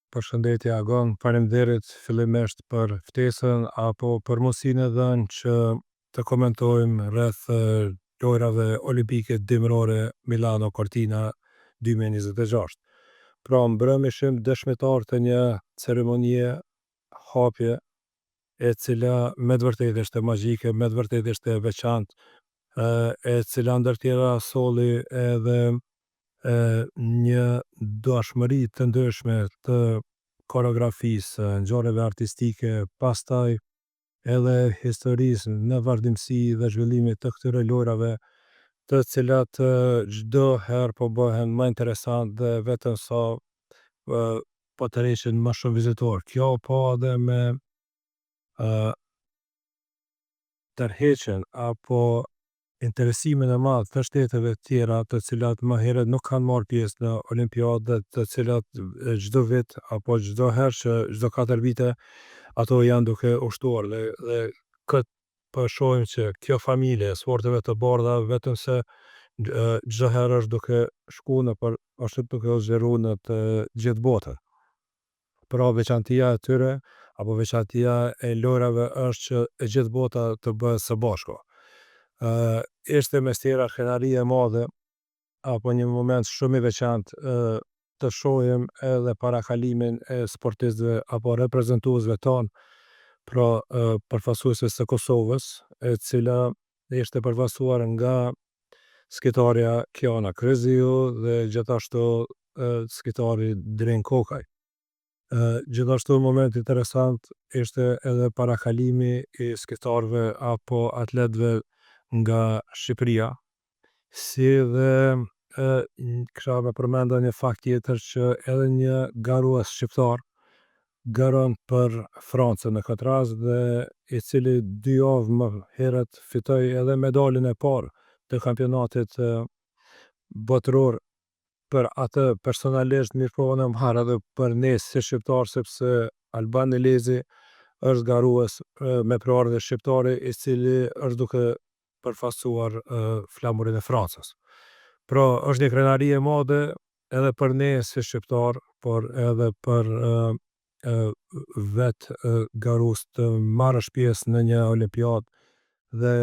Përshëndetje Agon, faleminderit fillimisht për ftesën apo për mundësinë e dhënë që të komentojmë rreth lojrave olimpike dimrore Milano Cortina 2026. Pra mbrëm ishim dëshmitar të një ceremonie hapje e cila me të vërtetë ishte magjike, me të vërtetë ishte e veçantë, e cila ndër tjera solli edhe një dashmëri të ndryshme të koreografisë, ngjarjeve artistike, pastaj edhe historisë në vazhdimsi dhe zhvillimit të këtyre lojrave, të cilat çdo herë po bëhen më interesant dhe vetëm sa po tërheqin më shumë vizitorë. Kjo po edhe me tërheqjen apo interesimin e madh të shteteve tjera të cilat më herët nuk kanë marrë pjesë në olimpiadë, të cilat çdo vit apo çdo herë që çdo 4 vite ato janë duke ushtuar dhe këtë po shohim që kjo familje e sporteve të bardha vetëm se çdo herë është duke shku është duke u zgjeru në të gjithë botën. Pra veçantia e tyre apo veçantia e lojrave është që e gjithë bota të bëhet së bashku. Ishte mes tjera krenari e madhe apo një moment shumë i veçantë të shohim edhe parakalimin e sportistëve apo reprezentuesve tonë, pra përfaqësuesve të Kosovës, e cila ishte përfaqësuar nga skitarja Kiana Kryziu dhe gjithashtu skitari Drin Kokaj. Gjithashtu moment interesant ishte edhe parakalimi i skitarëve apo atletëve nga Shqipëria, si dhe kisha me përmend një fakt tjetër që edhe një garues shqiptar garon për Francën në këtë rast dhe i cili 2 javë më herët fitoi edhe medaljen e parë të kampionatit botëror. Për atë personalisht mirë po unë marr edhe për ne si shqiptar sepse Alban Elezi është garues me prardhje shqiptare i cili është duke përfaqësuar flamurin e Francës. Pra është një krenari e madhe edhe për ne si shqiptar, por edhe për vetë garues të marrësh pjesë në një olimpiadë dhe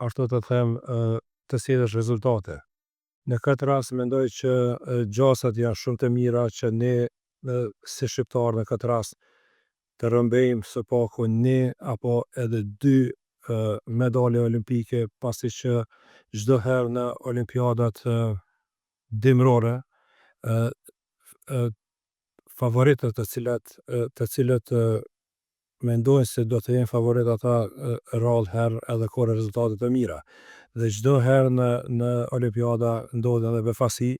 ashtu të them të sjellësh rezultate. Në këtë rast mendoj që gjasat janë shumë të mira që ne si shqiptar në këtë rast të rrëmbejmë së paku 1 apo edhe 2 medalje olimpike, pasi që çdo herë në olimpiadat dimrore favoritët të cilët mendojnë se do të jenë favorit ata rrallë herë edhe korrin rezultate të mira. Dhe çdo herë në olimpiada ndodhin edhe befasi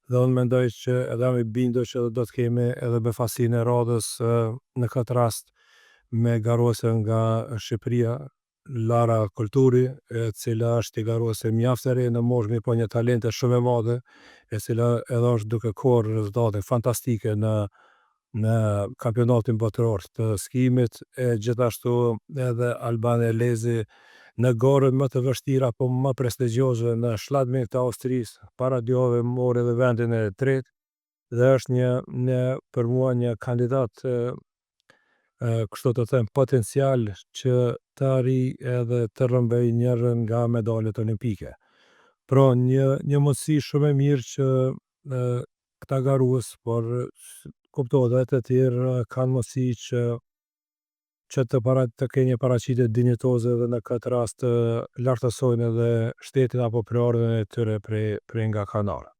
dhe unë mendoj që edhe jam i bindur që do të kemi edhe befasinë e radhës në këtë rast me garuese nga Shqipëria, Lara Kulturi, e cila është një garuese mjaft e re në moshë, po një talente shumë e madhe, e cila edhe është duke korrë rezultate fantastike në kampionatin botëror të skimit, e gjithashtu edhe Alban Elezi në garën më të vështira po më prestigjioze në Schladming të Austrisë, para 2 javëve mori edhe vendin e 3 dhe është një për mua një kandidat kështu të them potencial që të arrijë edhe të rrëmbej njërin nga medaljet olimpike. Pra një mundësi shumë e mirë që këta garues, por kuptohet edhe të tjerë kanë mundësi që të kenë një paraqitje dinjitoze dhe në këtë rast lartësojnë edhe shtetin apo prardhjen e tyre prej nga Kanada.